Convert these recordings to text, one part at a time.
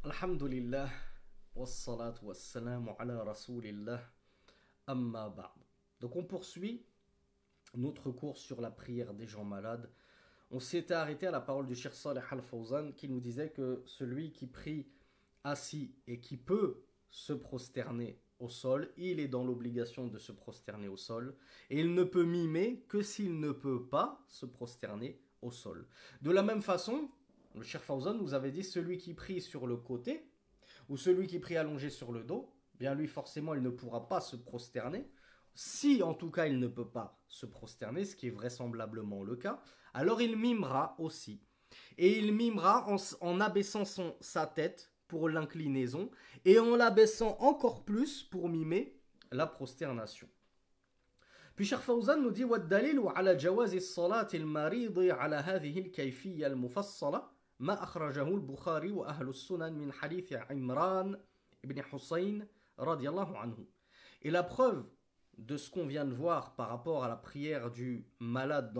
Alhamdulillah, wassalatu wassalamu ala rasulillah, amma ba'd. Donc on poursuit notre cours sur la prière des gens malades. On s'était arrêté à la parole du Cheikh Saleh Al-Fawzan qui nous disait que celui qui prie assis et qui peut se prosterner au sol, il est dans l'obligation de se prosterner au sol et il ne peut mimer que s'il ne peut pas se prosterner au sol. De la même façon, le Cheikh Fawzan nous avait dit celui qui prie sur le côté ou celui qui prie allongé sur le dos, bien lui forcément il ne pourra pas se prosterner. Si en tout cas il ne peut pas se prosterner, ce qui est vraisemblablement le cas, alors il mimera aussi. Et il mimera en abaissant sa tête pour l'inclinaison et en l'abaissant encore plus pour mimer la prosternation. Puis Cheikh Fawzan nous dit وَالدَّلِيلُ عَلَى جَوَازِ الصَّلَاةِ الْمَرِيضِ عَلَى هذه الكيفية المفصلة ما أخرجه البخاري وأهل السنن من حديث عمران ibn Hussein رضي الله عنه. Et la preuve de ce qu'on vient de voir par rapport à la prière du malade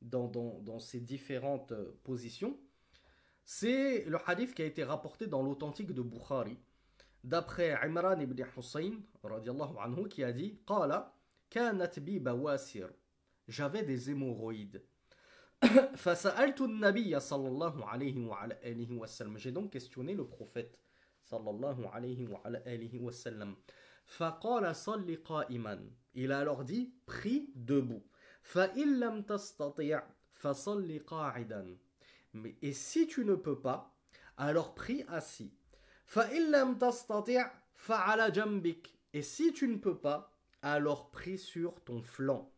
dans ses différentes positions, c'est le hadith qui a été rapporté dans l'authentique de Bukhari, d'après Imran ibn Hussein radiallahu anhu, qui a dit قال كانت بي بواسر, j'avais des hémorroïdes. فسألت النبي صلى الله عليه وعلى آله وسلم, j'ai donc questionné le prophète صلى الله عليه وعلى آله وسلم. فقال صل قائما, il a alors dit prie debout. فإن لم تستطع فصل قاعدا, mais et si tu ne peux pas, alors prie assis. فإن لم تستطع فعلى جنبك, et si tu ne peux pas, alors prie sur ton flanc.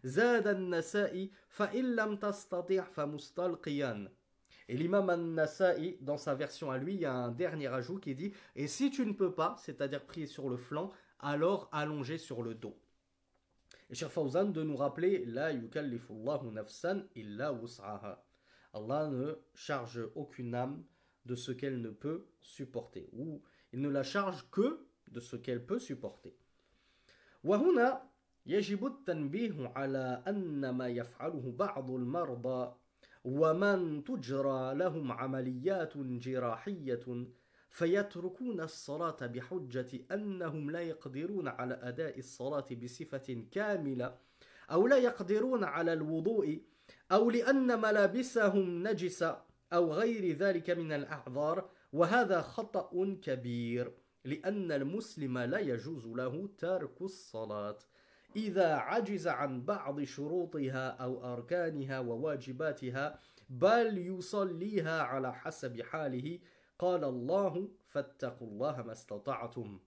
زاد النسائي فإن لم تستطع فمستلقيا. Et l'imam An-Nasa'i, dans sa version à lui, il y a un dernier ajout qui dit « Et si tu ne peux pas, c'est-à-dire prier sur le flanc, alors allongé sur le dos. » Et Cheikh Fawzan de nous rappeler « La yukallifullahu nafsan illa wus'aha » Allah ne charge aucune âme de ce qu'elle ne peut supporter. Ou il ne la charge que de ce qu'elle peut supporter. وهنا يجب التنبيه على أن ما يفعله بعض المرضى ومن تجرى لهم عمليات جراحية فيتركون الصلاة بحجة أنهم لا يقدرون على أداء الصلاة بصفة كاملة أو لا يقدرون على الوضوء أو لأن ملابسهم نجسة أو غير ذلك من الأعذار, وهذا خطأ كبير لأن المسلم لا يجوز له ترك الصلاة إذا عجز عن بعض شروطها أو أركانها وواجباتها بل يصليها على حسب حاله قال الله فاتقوا الله ما استطعتم.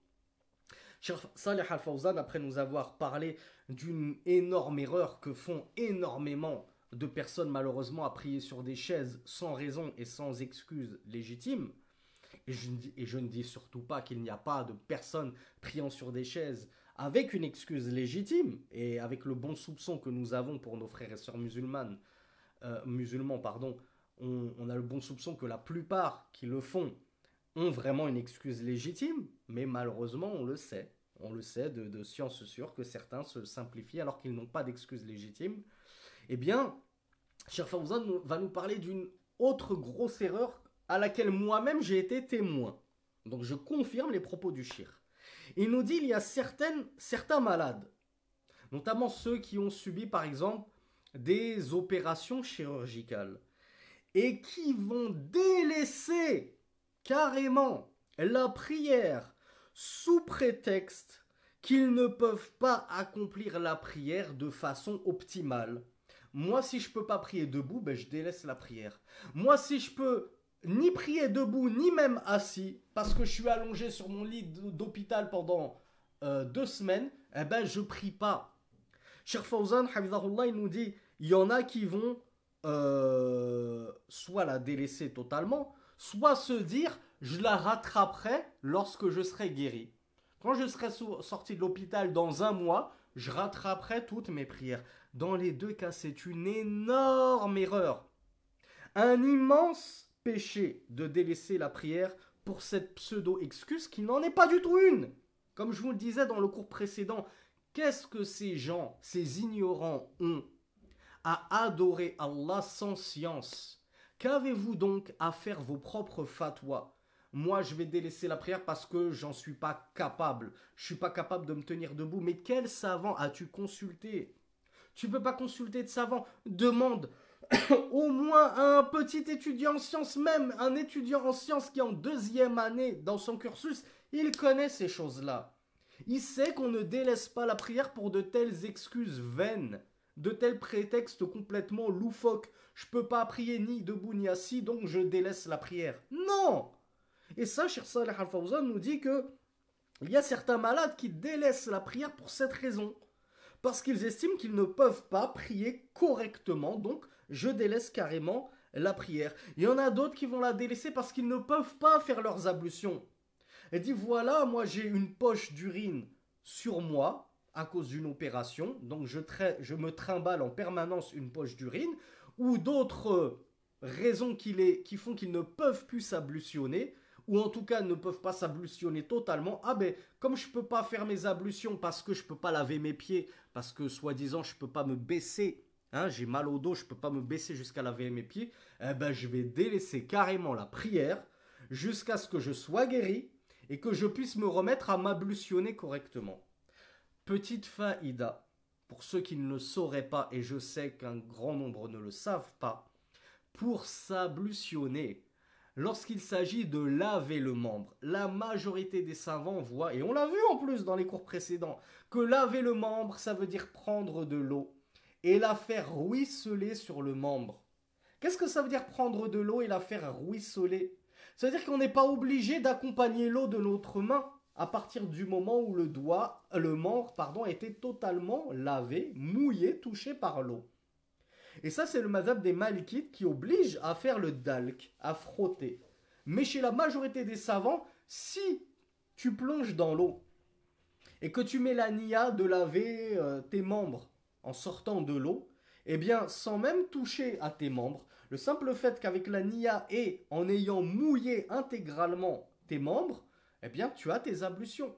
Cheikh Saleh Al-Fawzan, après nous avoir parlé d'une énorme erreur que font énormément de personnes malheureusement à prier sur des chaises sans raison et sans excuse légitime, et je ne dis surtout pas qu'il n'y a pas de personnes priant sur des chaises avec une excuse légitime et avec le bon soupçon que nous avons pour nos frères et sœurs musulmans, on a le bon soupçon que la plupart qui le font ont vraiment une excuse légitime, mais malheureusement on le sait de science sûre que certains se simplifient alors qu'ils n'ont pas d'excuse légitime. Eh bien, Cheikh Fawzan va nous parler d'une autre grosse erreur à laquelle moi-même j'ai été témoin. Donc je confirme les propos du Cheikh. Il nous dit il y a certains malades, notamment ceux qui ont subi par exemple des opérations chirurgicales et qui vont délaisser carrément la prière sous prétexte qu'ils ne peuvent pas accomplir la prière de façon optimale. Moi, si je peux pas prier debout, ben je délaisse la prière. Moi, si je peux ni prier debout, ni même assis, parce que je suis allongé sur mon lit d'hôpital pendant 2 semaines, eh ben je prie pas. Cheikh Fawzan, Hafizahullah, il nous dit, il y en a qui vont soit la délaisser totalement, soit se dire, je la rattraperai lorsque je serai guéri. Quand je serai sorti de l'hôpital dans 1 mois, je rattraperai toutes mes prières. Dans les 2 cas, c'est une énorme erreur. Un immense péché de délaisser la prière pour cette pseudo-excuse qui n'en est pas du tout une. Comme je vous le disais dans le cours précédent, qu'est-ce que ces gens, ces ignorants ont à adorer Allah sans science? Qu'avez-vous donc à faire vos propres fatwas, moi je vais délaisser la prière parce que j'en suis pas capable. Je suis pas capable de me tenir debout. Mais quel savant as-tu consulté? Tu peux pas consulter de savant. Demande au moins à un petit étudiant en sciences, même un étudiant en sciences qui est en deuxième année dans son cursus, il connaît ces choses-là. Il sait qu'on ne délaisse pas la prière pour de telles excuses vaines, de tels prétextes complètement loufoques. Je peux pas prier ni debout ni assis, donc je délaisse la prière. Non! Et ça, Cheikh Saleh Al-Fawzan nous dit que il y a certains malades qui délaissent la prière pour cette raison. Parce qu'ils estiment qu'ils ne peuvent pas prier correctement, donc je délaisse carrément la prière. Il y en a d'autres qui vont la délaisser parce qu'ils ne peuvent pas faire leurs ablutions. Elle dit voilà, moi j'ai une poche d'urine sur moi à cause d'une opération, donc je me trimballe en permanence une poche d'urine, ou d'autres raisons qui font qu'ils ne peuvent plus s'ablutionner, ou en tout cas ne peuvent pas s'ablutionner totalement. Ah ben, comme je ne peux pas faire mes ablutions parce que je ne peux pas laver mes pieds, parce que soi-disant je ne peux pas me baisser, hein, j'ai mal au dos, je ne peux pas me baisser jusqu'à laver mes pieds, eh ben je vais délaisser carrément la prière jusqu'à ce que je sois guéri et que je puisse me remettre à m'ablutionner correctement. Petite faïda, pour ceux qui ne le sauraient pas, et je sais qu'un grand nombre ne le savent pas, pour s'ablutionner, lorsqu'il s'agit de laver le membre, la majorité des savants voient, et on l'a vu en plus dans les cours précédents, que laver le membre, ça veut dire prendre de l'eau et la faire ruisseler sur le membre. Qu'est-ce que ça veut dire prendre de l'eau et la faire ruisseler? Ça veut dire qu'on n'est pas obligé d'accompagner l'eau de notre main à partir du moment où le membre, était totalement lavé, mouillé, touché par l'eau. Et ça, c'est le madhab des malikites qui oblige à faire le dalk, à frotter. Mais chez la majorité des savants, si tu plonges dans l'eau et que tu mets la niya de laver tes membres en sortant de l'eau, eh bien, sans même toucher à tes membres, le simple fait qu'avec la niya et en ayant mouillé intégralement tes membres, eh bien, tu as tes ablutions.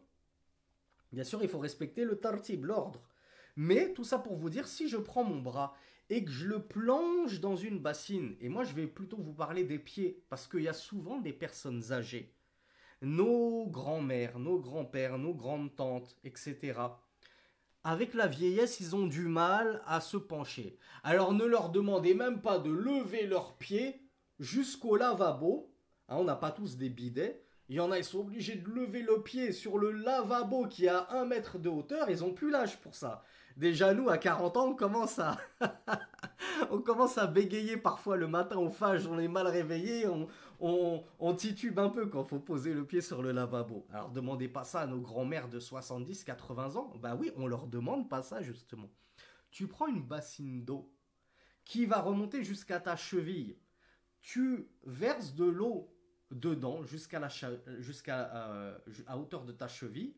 Bien sûr, il faut respecter le tartib, l'ordre. Mais tout ça pour vous dire, si je prends mon bras et que je le plonge dans une bassine, et moi je vais plutôt vous parler des pieds, parce qu'il y a souvent des personnes âgées, nos grands-mères, nos grands-pères, nos grandes-tantes, etc., avec la vieillesse, ils ont du mal à se pencher. Alors ne leur demandez même pas de lever leurs pieds jusqu'au lavabo. Hein, on n'a pas tous des bidets. Il y en a, ils sont obligés de lever le pied sur le lavabo qui a 1 mètre de hauteur. Ils n'ont plus l'âge pour ça. Déjà, nous, à 40 ans, on commence à bégayer parfois le matin au phage. On est mal réveillé, on titube un peu quand il faut poser le pied sur le lavabo. Alors, demandez pas ça à nos grands-mères de 70, 80 ans. Bah oui, on leur demande pas ça, justement. Tu prends une bassine d'eau qui va remonter jusqu'à ta cheville. Tu verses de l'eau dedans à hauteur de ta cheville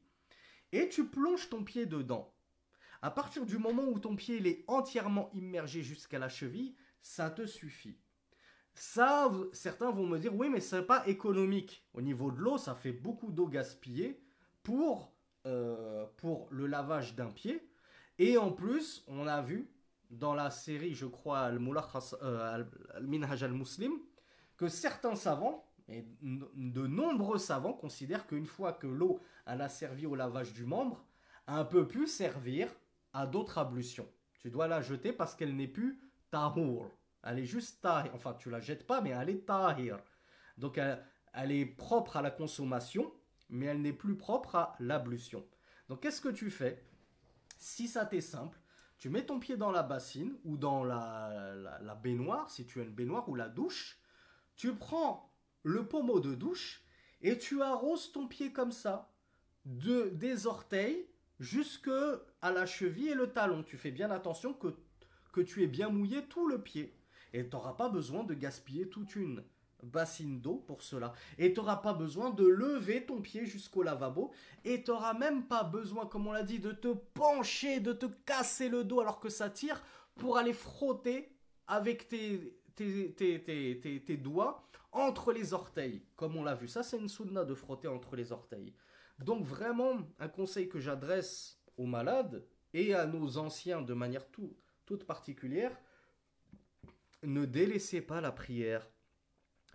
et tu plonges ton pied dedans. À partir du moment où ton pied il est entièrement immergé jusqu'à la cheville, ça te suffit. Ça, certains vont me dire, oui, mais ce n'est pas économique. Au niveau de l'eau, ça fait beaucoup d'eau gaspillée pour le lavage d'un pied. Et en plus, on a vu dans la série, je crois, Al-Minhaj al-Muslim, que certains savants, et de nombreux savants, considèrent qu'une fois que l'eau a servi au lavage du membre, elle peut plus servir à d'autres ablutions. Tu dois la jeter parce qu'elle n'est plus tahour. Elle est juste tahir. Enfin, tu la jettes pas, mais elle est tahir. Donc, elle est propre à la consommation, mais elle n'est plus propre à l'ablution. Donc, qu'est-ce que tu fais? Si ça t'est simple, tu mets ton pied dans la bassine ou dans la baignoire, si tu as une baignoire, ou la douche. Tu prends le pommeau de douche et tu arroses ton pied comme ça, des orteils jusqu'à la cheville et le talon. Tu fais bien attention que tu aies bien mouillé tout le pied. Et tu n'auras pas besoin de gaspiller toute une bassine d'eau pour cela. Et tu n'auras pas besoin de lever ton pied jusqu'au lavabo. Et tu n'auras même pas besoin, comme on l'a dit, de te pencher, de te casser le dos alors que ça tire pour aller frotter avec tes doigts entre les orteils. Comme on l'a vu, ça c'est une sunna de frotter entre les orteils. Donc vraiment, un conseil que j'adresse aux malades et à nos anciens de manière toute particulière, ne délaissez pas la prière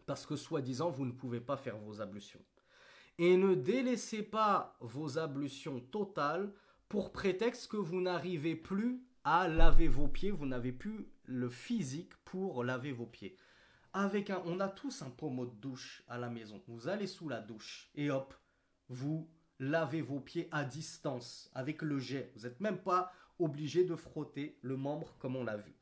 parce que soi-disant vous ne pouvez pas faire vos ablutions. Et ne délaissez pas vos ablutions totales pour prétexte que vous n'arrivez plus à laver vos pieds, vous n'avez plus le physique pour laver vos pieds. On a tous un pommeau de douche à la maison. Vous allez sous la douche et hop, vous lavez vos pieds à distance avec le jet. Vous n'êtes même pas obligé de frotter le membre comme on l'a vu.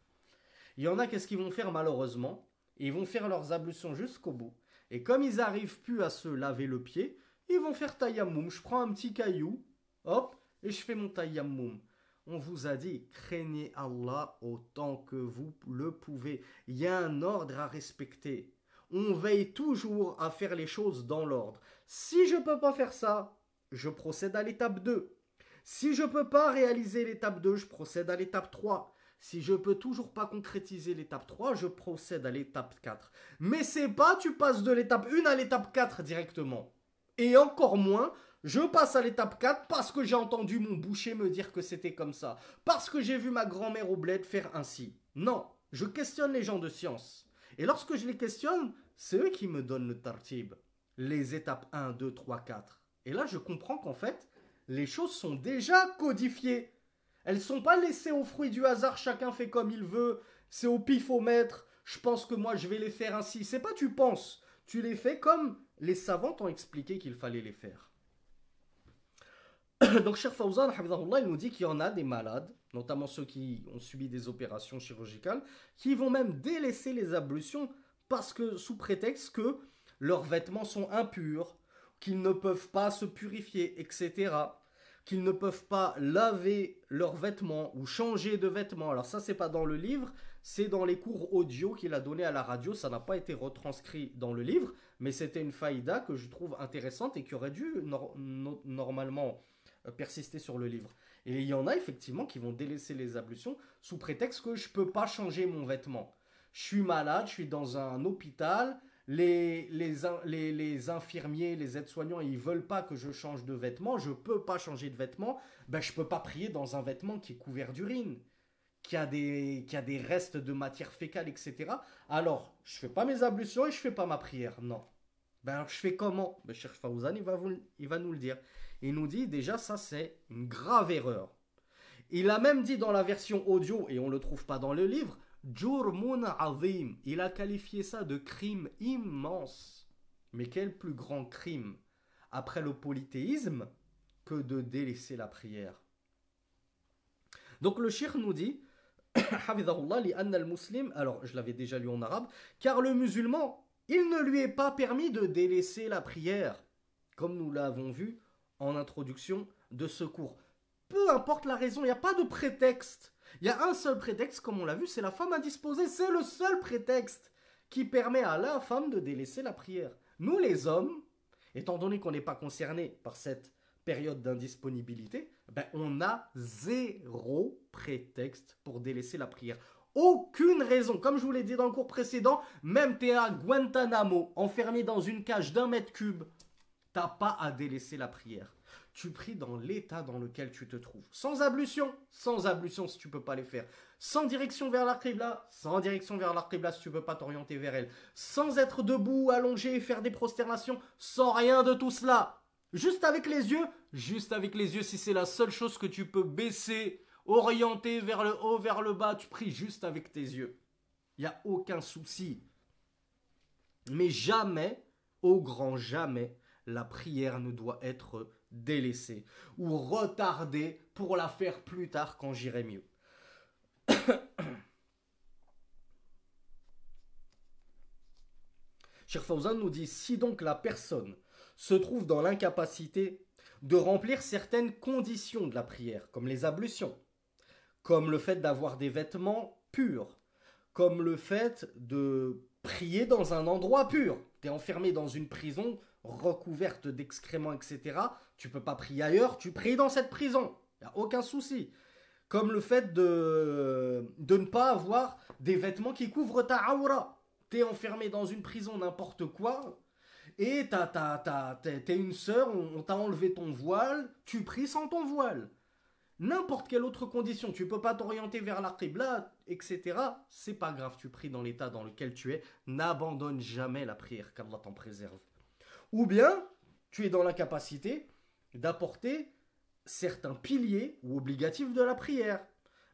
Il y en a qu'est-ce qu'ils vont faire malheureusement? Ils vont faire leurs ablutions jusqu'au bout. Et comme ils n'arrivent plus à se laver le pied, ils vont faire tayammum. Je prends un petit caillou, hop, et je fais mon tayammum. On vous a dit, craignez Allah autant que vous le pouvez. Il y a un ordre à respecter. On veille toujours à faire les choses dans l'ordre. Si je ne peux pas faire ça, je procède à l'étape 2. Si je ne peux pas réaliser l'étape 2, je procède à l'étape 3. Si je ne peux toujours pas concrétiser l'étape 3, je procède à l'étape 4. Mais c'est pas tu passes de l'étape 1 à l'étape 4 directement. Et encore moins, je passe à l'étape 4 parce que j'ai entendu mon boucher me dire que c'était comme ça. Parce que j'ai vu ma grand-mère au bled faire ainsi. Non, je questionne les gens de science. Et lorsque je les questionne, c'est eux qui me donnent le tartib. Les étapes 1, 2, 3, 4. Et là, je comprends qu'en fait, les choses sont déjà codifiées. Elles ne sont pas laissées au fruit du hasard, chacun fait comme il veut. C'est au pifomètre. Je pense que moi, je vais les faire ainsi. C'est pas tu penses. Tu les fais comme les savants t'ont expliqué qu'il fallait les faire. Donc, Cheikh Fawzan, il nous dit qu'il y en a des malades, notamment ceux qui ont subi des opérations chirurgicales, qui vont même délaisser les ablutions parce que, sous prétexte que leurs vêtements sont impurs, qu'ils ne peuvent pas se purifier, etc., qu'ils ne peuvent pas laver leurs vêtements ou changer de vêtements. Alors ça, c'est pas dans le livre, c'est dans les cours audio qu'il a donné à la radio. Ça n'a pas été retranscrit dans le livre, mais c'était une faïda que je trouve intéressante et qui aurait dû normalement persister sur le livre. Et il y en a effectivement qui vont délaisser les ablutions sous prétexte que je peux pas changer mon vêtement. Je suis malade, je suis dans un hôpital, les infirmiers, les aides-soignants, ils veulent pas que je change de vêtement, je peux pas changer de vêtement, ben je peux pas prier dans un vêtement qui est couvert d'urine, qui a des restes de matière fécale, etc. Alors, je fais pas mes ablutions et je fais pas ma prière, non. Ben alors, je fais comment? Ben Cheikh Fawzan, il va nous le dire. Il nous dit déjà ça c'est une grave erreur. Il a même dit dans la version audio, et on ne le trouve pas dans le livre, Jurmun azim. Il a qualifié ça de crime immense. Mais quel plus grand crime après le polythéisme que de délaisser la prière. Donc le cheikh nous dit, alors je l'avais déjà lu en arabe, car le musulman, il ne lui est pas permis de délaisser la prière, comme nous l'avons vu en introduction de ce cours. Peu importe la raison, il n'y a pas de prétexte. Il y a un seul prétexte, comme on l'a vu, c'est la femme indisposée. C'est le seul prétexte qui permet à la femme de délaisser la prière. Nous, les hommes, étant donné qu'on n'est pas concernés par cette période d'indisponibilité, ben on a zéro prétexte pour délaisser la prière. Aucune raison. Comme je vous l'ai dit dans le cours précédent, même t'es à Guantanamo, enfermé dans une cage d'1 mètre cube, t'as pas à délaisser la prière. Tu pries dans l'état dans lequel tu te trouves. Sans ablution si tu peux pas les faire. Sans direction vers l'Aqibla, sans direction vers l'Aqibla si tu peux pas t'orienter vers elle. Sans être debout, allongé et faire des prosternations, sans rien de tout cela. Juste avec les yeux si c'est la seule chose que tu peux baisser, orienter vers le haut, vers le bas, tu pries juste avec tes yeux. Il n'y a aucun souci. Mais jamais, au grand jamais, la prière ne doit être délaissée ou retardée pour la faire plus tard quand j'irai mieux. Cheikh Fawzan nous dit, si donc la personne se trouve dans l'incapacité de remplir certaines conditions de la prière, comme les ablutions, comme le fait d'avoir des vêtements purs, comme le fait de prier dans un endroit pur. Tu es enfermé dans une prison recouverte d'excréments, etc. Tu peux pas prier ailleurs, tu pries dans cette prison. Il n'y a aucun souci. Comme le fait de ne pas avoir des vêtements qui couvrent ta aura. Tu es enfermé dans une prison, n'importe quoi, et t'es une sœur, on t'a enlevé ton voile, tu pries sans ton voile. n'importe quelle autre condition, tu ne peux pas t'orienter vers la qibla, etc., c'est pas grave, tu pries dans l'état dans lequel tu es, n'abandonne jamais la prière, qu'Allah t'en préserve. Ou bien, tu es dans l'incapacité d'apporter certains piliers ou obligatifs de la prière.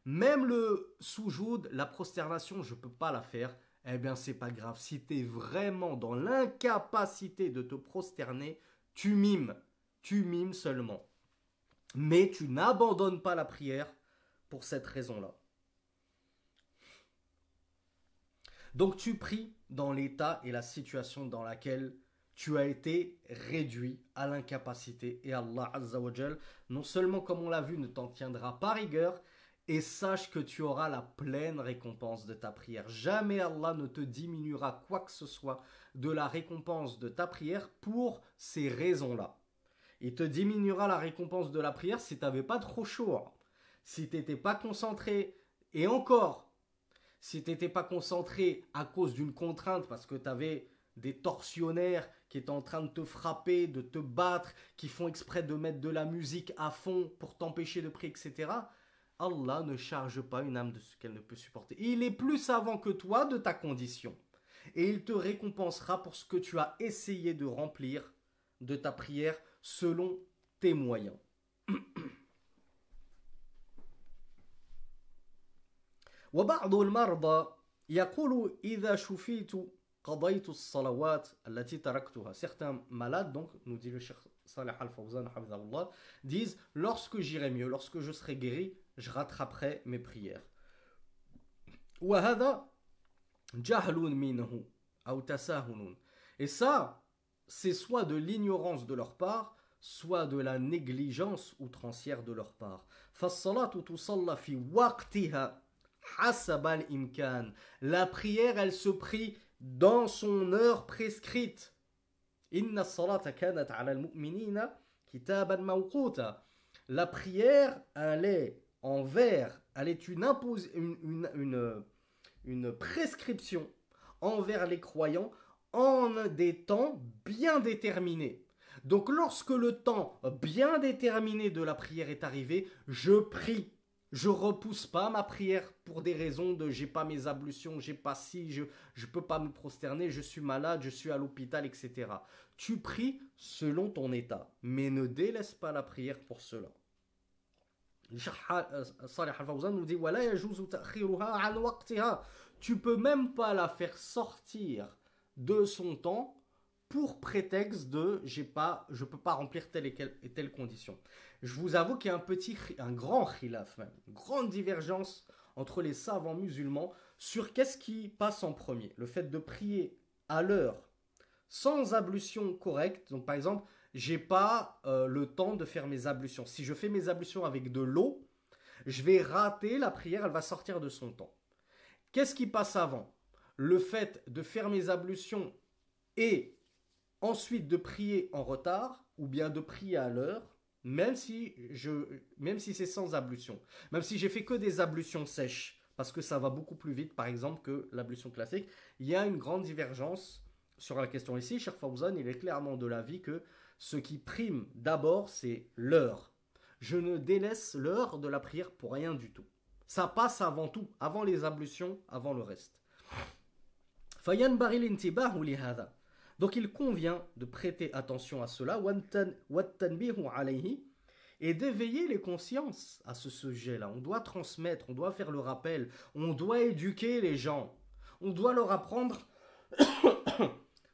Même le soujoud, la prosternation, je ne peux pas la faire. Eh bien, c'est pas grave. Si tu es vraiment dans l'incapacité de te prosterner, tu mimes. Tu mimes seulement. Mais tu n'abandonnes pas la prière pour cette raison-là. Donc tu pries dans l'état et la situation dans laquelle tu as été réduit à l'incapacité. Et Allah Azza wa Jal, non seulement comme on l'a vu, ne t'en tiendra pas rigueur, et sache que tu auras la pleine récompense de ta prière. Jamais Allah ne te diminuera quoi que ce soit de la récompense de ta prière pour ces raisons-là. Il te diminuera la récompense de la prière si tu n'avais pas trop chaud, si tu n'étais pas concentré, et encore, si tu n'étais pas concentré à cause d'une contrainte, parce que tu avais des tortionnaires qui étaient en train de te frapper, de te battre, qui font exprès de mettre de la musique à fond pour t'empêcher de prier, etc., Allah ne charge pas une âme de ce qu'elle ne peut supporter. Il est plus savant que toi de ta condition. Et il te récompensera pour ce que tu as essayé de remplir de ta prière selon tes moyens. وبعض المرضى يقول إذا شفيت قضيت الصلوات التي تركتها. Certains malades, donc, nous dit le Cheikh Saleh Al-Fawzan, disent lorsque j'irai mieux, lorsque je serai guéri, je rattraperai mes prières. وهذا جهل منه أو تساهل. Et ça, c'est soit de l'ignorance de leur part, soit de la négligence outrancière de leur part. فالصلاة تصلى في وقتها حسب الإمكان. La prière, elle se prie dans son heure prescrite. إن الصلاة كانت على المؤمنين كتابا موقوتا. La prière, elle est elle est une prescription envers les croyants en des temps bien déterminés. Donc lorsque le temps bien déterminé de la prière est arrivé, je prie. Je repousse pas ma prière pour des raisons de j'ai pas mes ablutions, j'ai pas si, je peux pas me prosterner, je suis malade, je suis à l'hôpital, etc. Tu pries selon ton état, mais ne délaisse pas la prière pour cela. Salih Al-Fawzan nous dit ولا يجوز تأخيرها عن وقتها. Tu peux même pas la faire sortir de son temps pour prétexte de je peux pas remplir telle et telle condition. Je vous avoue qu'il y a un grand khilaf, même, une grande divergence entre les savants musulmans sur qu'est-ce qui passe en premier. Le fait de prier à l'heure sans ablution correcte. Donc par exemple, j'ai pas le temps de faire mes ablutions. Si je fais mes ablutions avec de l'eau, je vais rater la prière, elle va sortir de son temps. Qu'est-ce qui passe avant? Le fait de faire mes ablutions et ensuite de prier en retard ou bien de prier à l'heure, même si c'est sans ablution. Même si j'ai fait que des ablutions sèches, parce que ça va beaucoup plus vite par exemple que l'ablution classique, il y a une grande divergence sur la question ici. Cheikh Fawzan, il est clairement de l'avis que ce qui prime d'abord, c'est l'heure. Je ne délaisse l'heure de la prière pour rien du tout. Ça passe avant tout, avant les ablutions, avant le reste. فَيَنْبَغِي الْإِنْتِبَاهُ لِهَذَا. Donc il convient de prêter attention à cela, وَالتَّنْبِيهُ عَلَيْهِ, et d'éveiller les consciences à ce sujet-là. On doit transmettre, on doit faire le rappel, on doit éduquer les gens, on doit leur apprendre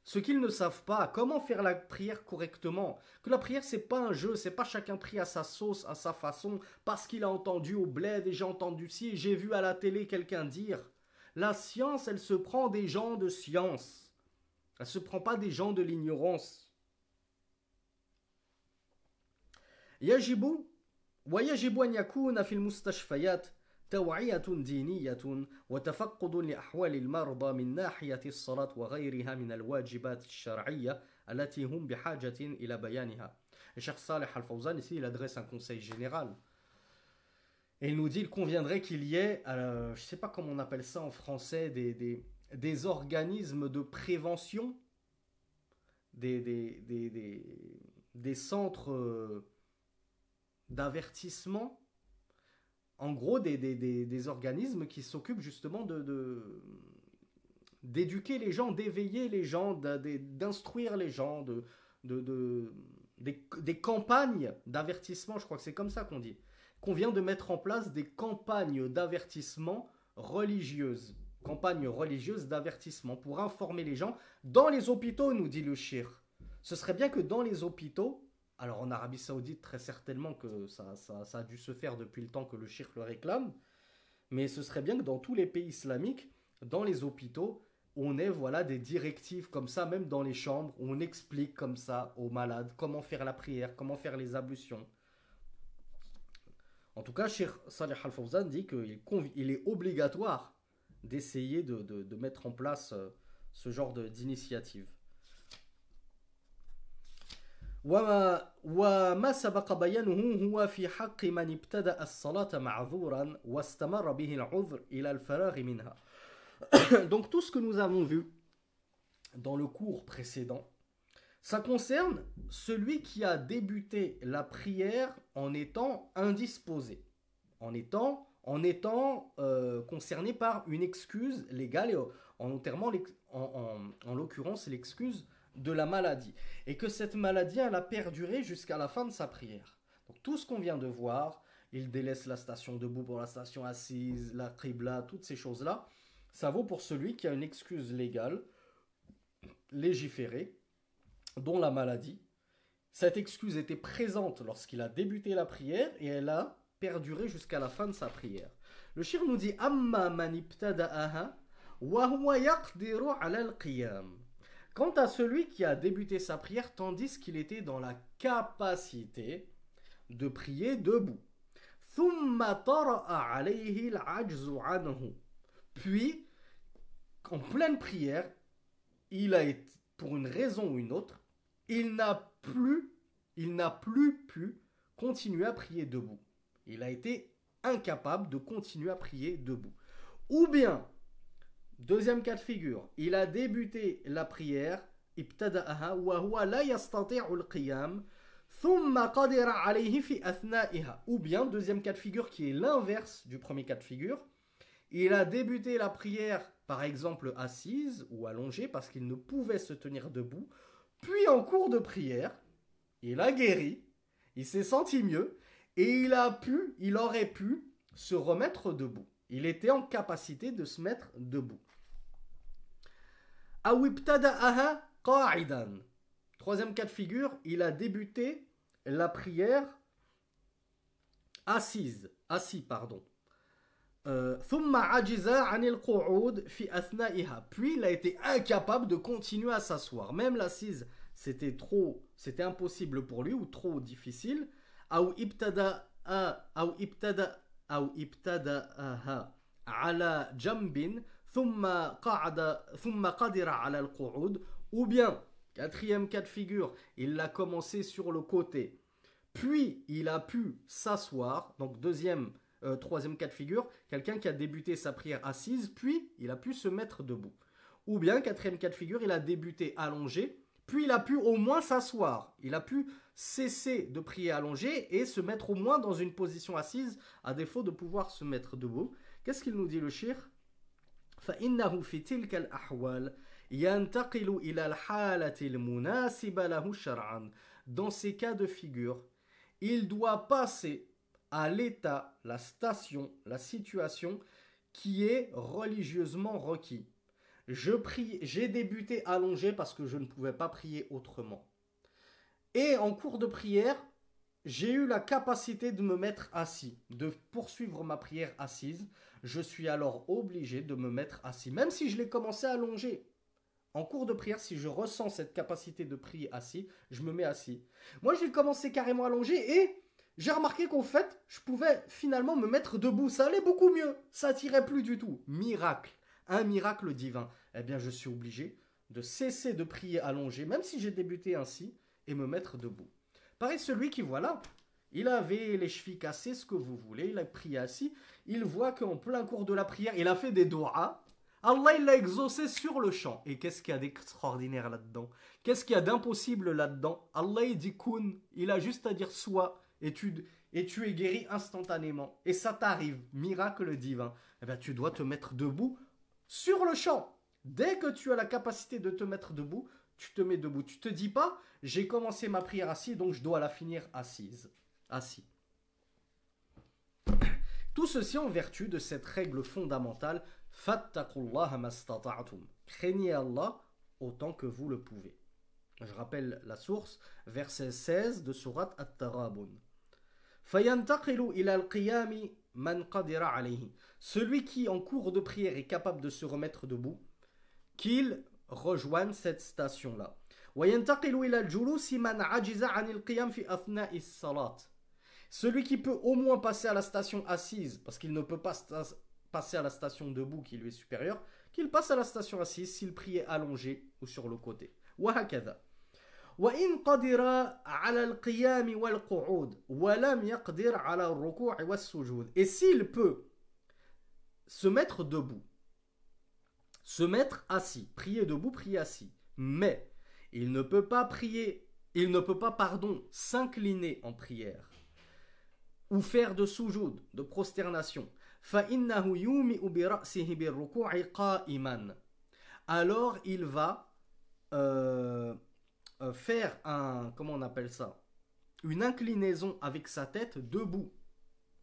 ce qu'ils ne savent pas, comment faire la prière correctement. Que la prière, c'est pas un jeu, c'est pas chacun prie à sa sauce, à sa façon, parce qu'il a entendu au bled et j'ai entendu ci, j'ai vu à la télé quelqu'un dire. La science, elle se prend des gens de science. Elle se prend pas des gens de l'ignorance. ويجب أن يكون في المستشفيات توعية دينية وتفقد لأحوال المرضى من ناحية الصلاة وغيرها من الواجبات الشرعية التي هم بحاجة إلى بيانها. Et Cheikh Saleh Al-Fawzan ici il adresse un conseil général. Et il nous dit qu'il conviendrait qu'il y ait, je ne sais pas comment on appelle ça en français, des organismes de prévention, des centres d'avertissement en gros des organismes qui s'occupent justement d'éduquer les gens, d'éveiller les gens, d'instruire les gens, des campagnes d'avertissement, je crois que c'est comme ça qu'on dit, qu'on vient de mettre en place des campagnes d'avertissement religieuses, campagnes religieuses d'avertissement pour informer les gens dans les hôpitaux, nous dit le shir. Ce serait bien que dans les hôpitaux, alors en Arabie Saoudite très certainement que ça a dû se faire depuis le temps que le shir le réclame, mais ce serait bien que dans tous les pays islamiques, dans les hôpitaux, on ait voilà, des directives comme ça, même dans les chambres, où on explique comme ça aux malades comment faire la prière, comment faire les ablutions. En tout cas, Cheikh Saleh Al-Fawzan dit qu'il est obligatoire d'essayer de mettre en place ce genre d'initiative. وما سبق بيانه هو في حق من ابتدأ الصلاة معذورا واستمر به العذر إلى الفراغ منها. Donc tout ce que nous avons vu dans le cours précédent, ça concerne celui qui a débuté la prière en étant indisposé, en étant concerné par une excuse légale, et en l'occurrence l'excuse de la maladie, et que cette maladie elle a perduré jusqu'à la fin de sa prière. Donc tout ce qu'on vient de voir, il délaisse la station debout pour la station assise, la qibla, toutes ces choses-là, ça vaut pour celui qui a une excuse légale, légiférée, dont la maladie. Cette excuse était présente lorsqu'il a débuté la prière et elle a perduré jusqu'à la fin de sa prière. Le shir nous dit Amma man ibtada'aha wa huwa yaqdiru 'ala al-qiyam. Quant à celui qui a débuté sa prière tandis qu'il était dans la capacité de prier debout. Thumma tara'a 'alayhi al-'ajzu 'anhu. Puis, en pleine prière, il a été, pour une raison ou une autre, il n'a plus pu continuer à prier debout. Il a été incapable de continuer à prier debout. Ou bien, deuxième cas de figure, il a débuté la prière, ibtada'aha wa huwa la yastati'u al-qiyam, thumma qadira 'alayhi fi athna'iha. Ou bien, deuxième cas de figure qui est l'inverse du premier cas de figure, il a débuté la prière, par exemple assise ou allongée, parce qu'il ne pouvait se tenir debout. Puis en cours de prière, il a guéri, il s'est senti mieux, et il aurait pu se remettre debout. Il était en capacité de se mettre debout. Aw ibtada'aha qa'idan. Troisième cas de figure, il a débuté la prière assis. Puis il a été incapable de continuer à s'asseoir. Même l'assise, c'était impossible pour lui ou trop difficile. أو ابتدأها على جنب ثم قدر على القعود. Ou bien, quatrième cas de figure, il l'a commencé sur le côté, puis il a pu s'asseoir. Donc troisième cas de figure, quelqu'un qui a débuté sa prière assise, puis il a pu se mettre debout. Ou bien, quatrième cas de figure, il a débuté allongé, puis il a pu au moins s'asseoir. Il a pu cesser de prier allongé et se mettre au moins dans une position assise, à défaut de pouvoir se mettre debout. Qu'est-ce qu'il nous dit le shir? فإنه في تلك الأحوال ينتقل إلى الحالة المناسبة له شرعا. Dans ces cas de figure, il doit passer à l'état, la station, la situation qui est religieusement requis. J'ai débuté allongé parce que je ne pouvais pas prier autrement. Et en cours de prière, j'ai eu la capacité de me mettre assis, de poursuivre ma prière assise. Je suis alors obligé de me mettre assis, même si je l'ai commencé allongé. En cours de prière, si je ressens cette capacité de prier assis, je me mets assis. Moi, j'ai commencé carrément allongé et j'ai remarqué qu'en fait, je pouvais finalement me mettre debout. Ça allait beaucoup mieux. Ça tirait plus du tout. Miracle. Un miracle divin. Eh bien, je suis obligé de cesser de prier allongé, même si j'ai débuté ainsi, et me mettre debout. Pareil, celui qui, voilà, il avait les chevilles cassées, ce que vous voulez, il a prié assis, il voit qu'en plein cours de la prière, il a fait des doigts. Allah, il l'a exaucé sur le champ. Et qu'est-ce qu'il y a d'extraordinaire là-dedans? Qu'est-ce qu'il y a d'impossible là-dedans? Allah, il dit kun, il a juste à dire soit, et et tu es guéri instantanément, et ça t'arrive, miracle divin, eh bien, tu dois te mettre debout sur le champ. Dès que tu as la capacité de te mettre debout, tu te mets debout. Tu te dis pas, j'ai commencé ma prière assis, donc je dois la finir assise. Assis. Tout ceci en vertu de cette règle fondamentale, fattaqullaha mastata'tum. Craignez Allah autant que vous le pouvez. Je rappelle la source, verset 16 de sourate At-Taghabun. Fayantaqilu ila al-qiyami man qadira alayhi. Celui qui en cours de prière est capable de se remettre debout, qu'il rejoigne cette station-là. Wayantaqilu ila al-julusi man ajiza 'anil qiyam fi athna'i as-salat. Celui qui peut au moins passer à la station assise, parce qu'il ne peut pas passer à la station debout qui lui est supérieure, qu'il passe à la station assise s'il priait allongé ou sur le côté. وهكذا. وإن قدر على القيام والقعود ولم يقدر على الركوع والسجود. Et s'il peut se mettre debout, se mettre assis, prier debout, prier assis, mais il ne peut pas s'incliner en prière ou faire de soujoud, de prosternation, فَإِنَّهُ يُومِئُ بِرَأْسِهِ بِالرُّكُوعِ قَائِمًا. Alors il va faire comment on appelle ça, une inclinaison avec sa tête debout.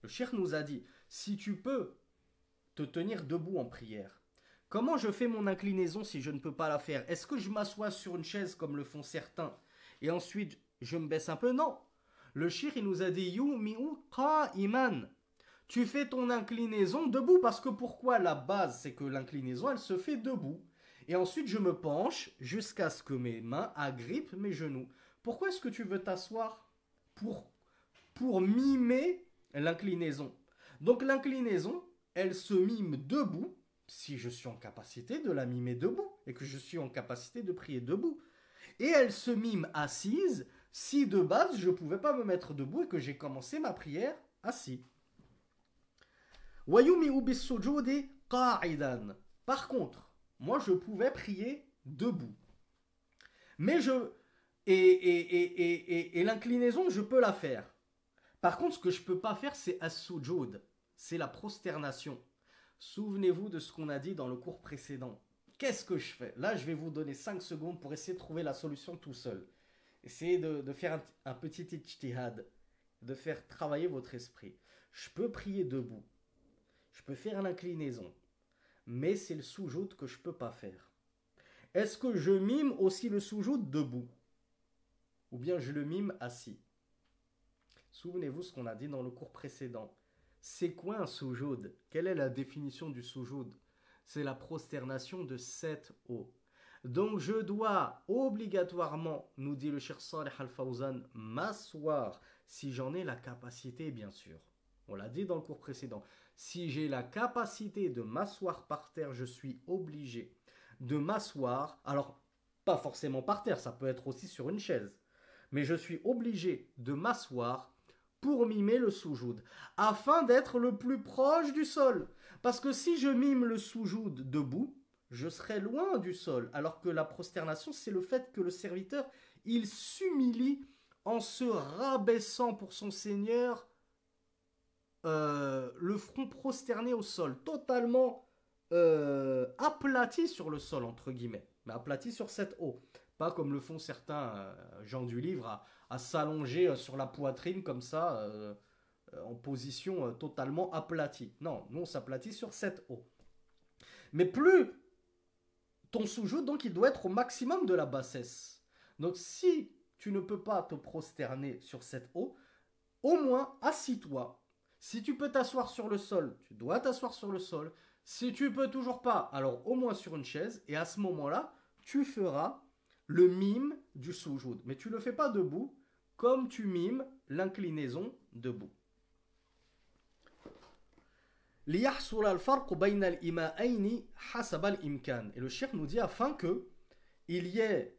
Le cheikh nous a dit, si tu peux te tenir debout en prière, comment je fais mon inclinaison si je ne peux pas la faire? Est-ce que je m'assois sur une chaise comme le font certains et ensuite je me baisse un peu? Non. Le cheikh il nous a dit yumi'u qa'iman. Tu fais ton inclinaison debout parce que pourquoi? La base c'est que l'inclinaison elle se fait debout. Et ensuite je me penche jusqu'à ce que mes mains agrippent mes genoux. Pourquoi est-ce que tu veux t'asseoir? Pour mimer l'inclinaison. Donc l'inclinaison elle se mime debout si je suis en capacité de la mimer debout et que je suis en capacité de prier debout. Et elle se mime assise si de base je ne pouvais pas me mettre debout et que j'ai commencé ma prière assis. Par contre, moi je pouvais prier debout. Mais et l'inclinaison je peux la faire. Par contre ce que je ne peux pas faire c'est as-sujud, c'est la prosternation. Souvenez-vous de ce qu'on a dit dans le cours précédent. Qu'est-ce que je fais? Là je vais vous donner 5 secondes pour essayer de trouver la solution tout seul. Essayez de faire un petit ijtihad, de faire travailler votre esprit. Je peux prier debout, je peux faire l'inclinaison, mais c'est le soujoud que je ne peux pas faire. Est-ce que je mime aussi le soujoud debout? Ou bien je le mime assis? Souvenez-vous ce qu'on a dit dans le cours précédent. C'est quoi un soujoud? Quelle est la définition du soujoud? C'est la prosternation de 7 os. Donc je dois obligatoirement, nous dit le Cheikh Saleh Al-Fawzan, m'asseoir, si j'en ai la capacité bien sûr. On l'a dit dans le cours précédent. Si j'ai la capacité de m'asseoir par terre, je suis obligé de m'asseoir. Alors, pas forcément par terre, ça peut être aussi sur une chaise. Mais je suis obligé de m'asseoir pour mimer le soujoud, afin d'être le plus proche du sol. Parce que si je mime le soujoud debout, je serai loin du sol, alors que la prosternation, c'est le fait que le serviteur, il s'humilie en se rabaissant pour son Seigneur, le front prosterné au sol, totalement aplati sur le sol, entre guillemets, mais aplati sur cette eau. Pas comme le font certains gens du livre, à s'allonger sur la poitrine comme ça, en position totalement aplatie. Non, nous on s'aplatit sur cette eau. Mais plus ton soujoud, donc il doit être au maximum de la bassesse. Donc si tu ne peux pas te prosterner sur cette eau, au moins assis-toi. Si tu peux t'asseoir sur le sol, tu dois t'asseoir sur le sol. Si tu peux toujours pas, alors au moins sur une chaise. Et à ce moment-là, tu feras le mime du soujoud. Mais tu ne le fais pas debout, comme tu mimes l'inclinaison debout. Et le cheikh nous dit afin que il y ait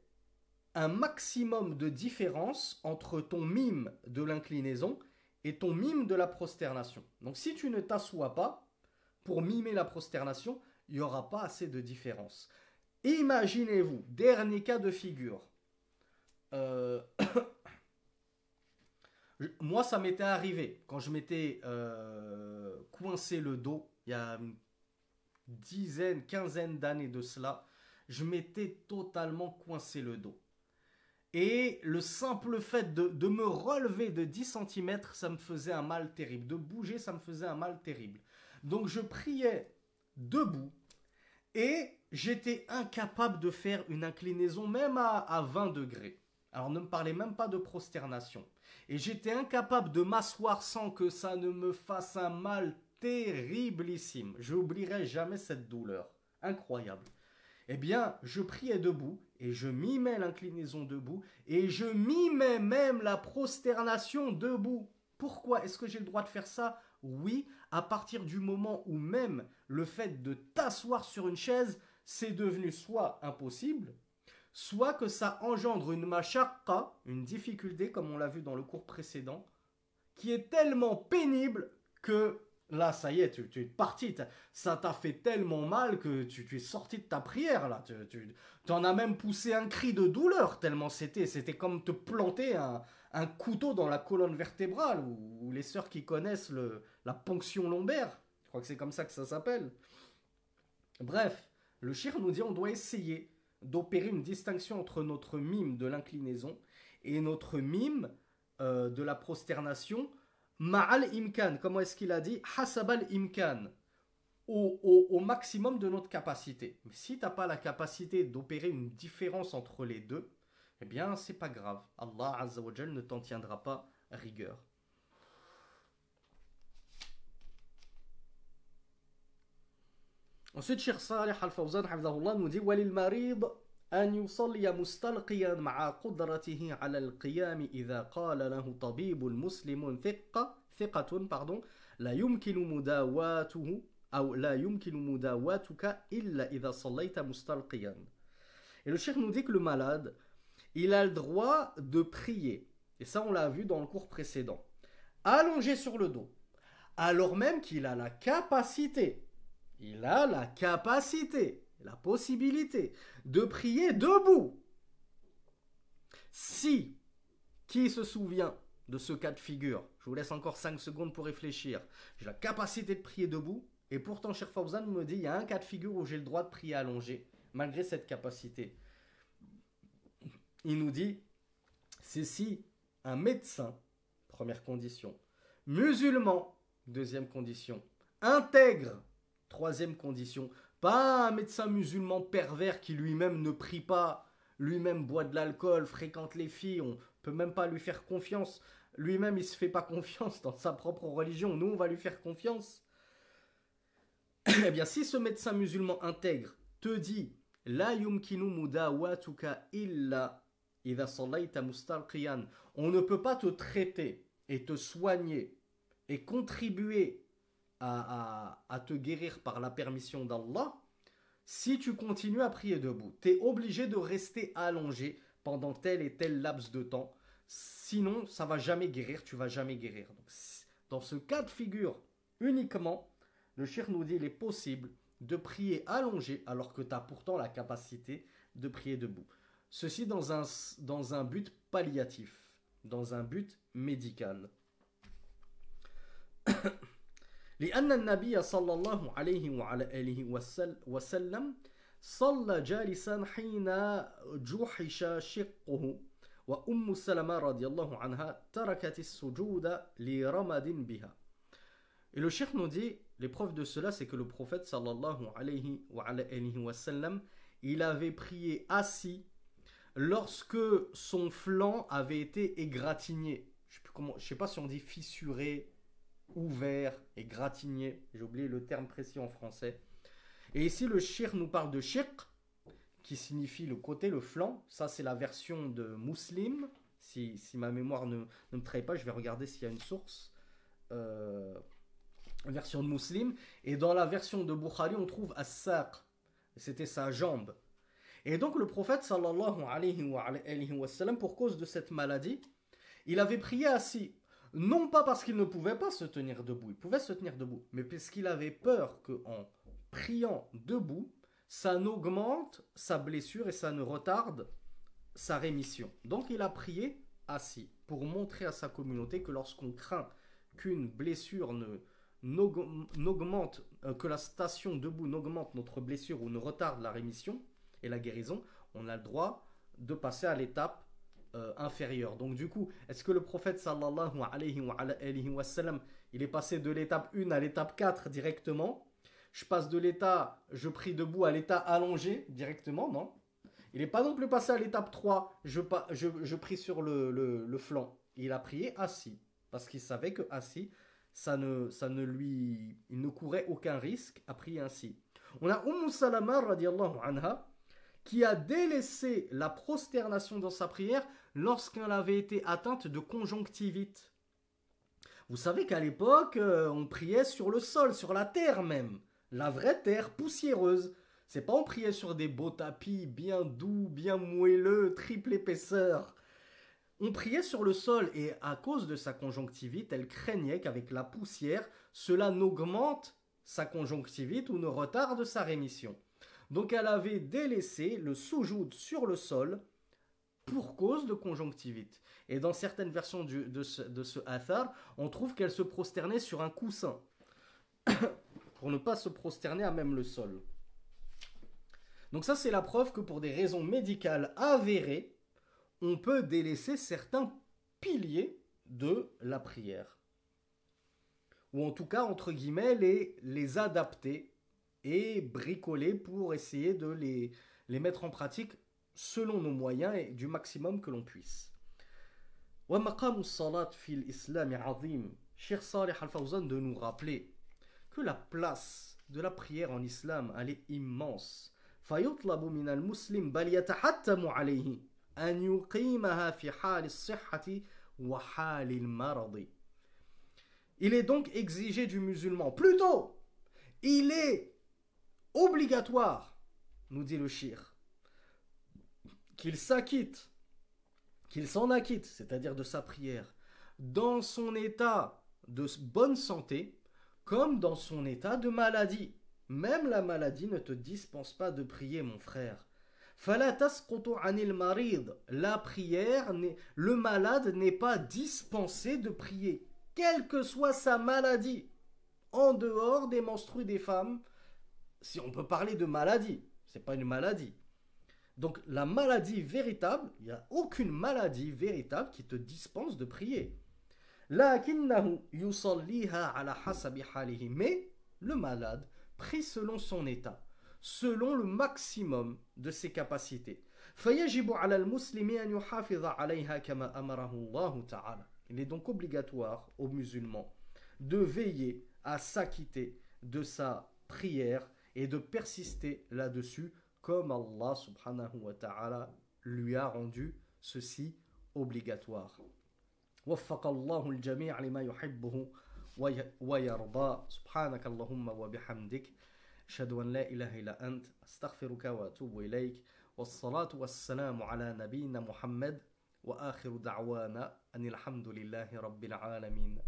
un maximum de différence entre ton mime de l'inclinaison et ton mime de la prosternation. Donc si tu ne t'assois pas pour mimer la prosternation, il n'y aura pas assez de différence. Imaginez-vous, dernier cas de figure. Moi, ça m'était arrivé quand je m'étais coincé le dos, il y a une dizaine, quinzaine d'années de cela, je m'étais totalement coincé le dos. Et le simple fait de me relever de 10 centimètres, ça me faisait un mal terrible. De bouger, ça me faisait un mal terrible. Donc je priais debout et j'étais incapable de faire une inclinaison même à 20 degrés. Alors ne me parlez même pas de prosternation. Et j'étais incapable de m'asseoir sans que ça ne me fasse un mal terriblissime. Je n'oublierai jamais cette douleur. Incroyable. Eh bien, je priais debout et je mimais l'inclinaison debout et je mimais même la prosternation debout. Pourquoi est-ce que j'ai le droit de faire ça? Oui, à partir du moment où même le fait de t'asseoir sur une chaise, c'est devenu soit impossible, soit que ça engendre une mashaqqa, une difficulté, comme on l'a vu dans le cours précédent, qui est tellement pénible que là, ça y est, tu es parti. Ça t'a fait tellement mal que tu es sorti de ta prière. Là. Tu en as même poussé un cri de douleur, tellement c'était. C'était comme te planter un couteau dans la colonne vertébrale, ou les sœurs qui connaissent la ponction lombaire. Je crois que c'est comme ça que ça s'appelle. Bref, le shir nous dit on doit essayer d'opérer une distinction entre notre mime de l'inclinaison et notre mime de la prosternation. Ma'al imkan, comment est-ce qu'il a dit? Hasabal imkan, au maximum de notre capacité. Mais si tu n'as pas la capacité d'opérer une différence entre les deux, eh bien, c'est pas grave. Allah Azza wa Jal ne t'en tiendra pas rigueur. Ensuite, Cheikh Salih Al-Fawzan nous dit Walil marid أن يصلي مستلقيا مع قدرته على القيام إذا قال له طبيب مسلم ثقة لا يمكن مداواته أو لا يمكن مداواتك إلا إذا صليت مستلقيا. Et le cheikh nous dit que le malade, il a le droit de prier, et ça on l'a vu dans le cours précédent, allongé sur le dos, alors même qu'il a la capacité, la possibilité de prier debout. Si, qui se souvient de ce cas de figure? Je vous laisse encore 5 secondes pour réfléchir. J'ai la capacité de prier debout, et pourtant Cheikh Fawzan me dit il y a un cas de figure où j'ai le droit de prier allongé, malgré cette capacité. Il nous dit, c'est si un médecin, première condition, musulman, deuxième condition, intègre, troisième condition, pas un médecin musulman pervers qui lui-même ne prie pas, lui-même boit de l'alcool, fréquente les filles, on peut même pas lui faire confiance. Lui-même, il se fait pas confiance dans sa propre religion. Nous, on va lui faire confiance. Eh bien, si ce médecin musulman intègre te dit La yumkinu mudawatuka illa idha sallayta mustalqiyan, on ne peut pas te traiter et te soigner et contribuer à te guérir par la permission d'Allah, si tu continues à prier debout. Tu es obligé de rester allongé pendant tel et tel laps de temps. Sinon, ça ne va jamais guérir, tu ne vas jamais guérir. Donc, dans ce cas de figure uniquement, le cheikh nous dit qu'il est possible de prier allongé alors que tu as pourtant la capacité de prier debout. Ceci dans un but palliatif, dans un but médical. لأن النبي صلى الله عليه وعلى آله وسلم صلى جالسا حين جحش شقه وأم سلمة رضي الله عنها تركت السجود لرمد بها. Et le cheikh nous dit, l'épreuve de cela, c'est que le prophète sallallahu alayhi wa sallam, il avait prié assis lorsque son flanc avait été égratigné. Je sais pas si on dit fissuré, ouvert et gratigné, j'ai oublié le terme précis en français. Et ici le shir nous parle de shiq, qui signifie le côté, le flanc. Ça c'est la version de Muslim, si ma mémoire ne me trahit pas, je vais regarder s'il y a une source. Version de Muslim. Et dans la version de Bukhari on trouve as-saq, c'était sa jambe. Et donc le prophète sallallahu alayhi wa sallam, pour cause de cette maladie, il avait prié assis. Non pas parce qu'il ne pouvait pas se tenir debout, il pouvait se tenir debout, mais parce qu'il avait peur qu'en priant debout, ça n'augmente sa blessure et ça ne retarde sa rémission. Donc il a prié assis, pour montrer à sa communauté que lorsqu'on craint qu'une blessure n'augmente, que la station debout n'augmente notre blessure ou ne retarde la rémission et la guérison, on a le droit de passer à l'étape inférieure. Donc du coup, est-ce que le prophète sallallahu alayhi wa sallam, il est passé de l'étape 1 à l'étape 4 directement? Je passe de l'état, je prie debout à l'état allongé directement? Non. Il n'est pas non plus passé à l'étape 3, je prie sur le flanc. Il a prié assis, parce qu'il savait que assis, il ne courait aucun risque à prier ainsi. On a Salama radiallahu anha, qui a délaissé la prosternation dans sa prière lorsqu'elle avait été atteinte de conjonctivite. Vous savez qu'à l'époque, on priait sur le sol, sur la terre même. La vraie terre poussiéreuse. C'est pas on priait sur des beaux tapis bien doux, bien moelleux, triple épaisseur. On priait sur le sol et à cause de sa conjonctivite, elle craignait qu'avec la poussière, cela n'augmente sa conjonctivite ou ne retarde sa rémission. Donc elle avait délaissé le soujoud sur le sol pour cause de conjonctivite. Et dans certaines versions de ce athar, on trouve qu'elle se prosternait sur un coussin pour ne pas se prosterner à même le sol. Donc ça, c'est la preuve que pour des raisons médicales avérées, on peut délaisser certains piliers de la prière. Ou en tout cas, entre guillemets, les adapter et bricoler pour essayer de les mettre en pratique selon nos moyens et du maximum que l'on puisse. وَمَقَامُ الصَّلَاةِ فِي الْإِسْلَامِ عَظِيمٌ. Cheikh Salih Al-Fawzan de nous rappeler que la place de la prière en islam, elle est immense. فَيُطْلَبُ مِنَ الْمُسْلِمِ بَلْ يَتَحَتَّمُ عَلَيْهِ أَنْ يُقِيمَهَا فِي حَالِ الصِّحَّةِ وَحَالِ الْمَرَضِ. Il est donc exigé du musulman, plutôt, il est obligatoire, nous dit le cheikh, qu'il s'acquitte, qu'il s'en acquitte, c'est-à-dire de sa prière, dans son état de bonne santé, comme dans son état de maladie. Même la maladie ne te dispense pas de prier, mon frère. فَلَا تَسْقُطُ عَنِ الْمَرِيضِ. La prière, le malade n'est pas dispensé de prier, quelle que soit sa maladie, en dehors des menstrues des femmes, si on peut parler de maladie, c'est pas une maladie. Donc la maladie véritable, il n'y a aucune maladie véritable qui te dispense de prier. لَكِنَّهُ يُصَلِّيهَا عَلَى حَسَبِ حَالِهِ. Mais le malade prie selon son état, selon le maximum de ses capacités. فَيَجِبُ عَلَى الْمُسْلِمِ أَنْ يُحَافِظَ عَلَيْهَا كَمَا أَمَرَهُ اللَّهُ تَعَالَى. Il est donc obligatoire aux musulmans de veiller à s'acquitter de sa prière et de persister là-dessus comme Allah subhanahu wa ta'ala lui a rendu ceci obligatoire. وفق الله الجميع لما يحبه ويرضى. سبحانك اللهم وبحمدك أشهد أن لا إله إلا أنت أستغفرك وأتوب إليك والصلاة والسلام على نبينا محمد وآخر دعوانا أن الحمد لله رب العالمين.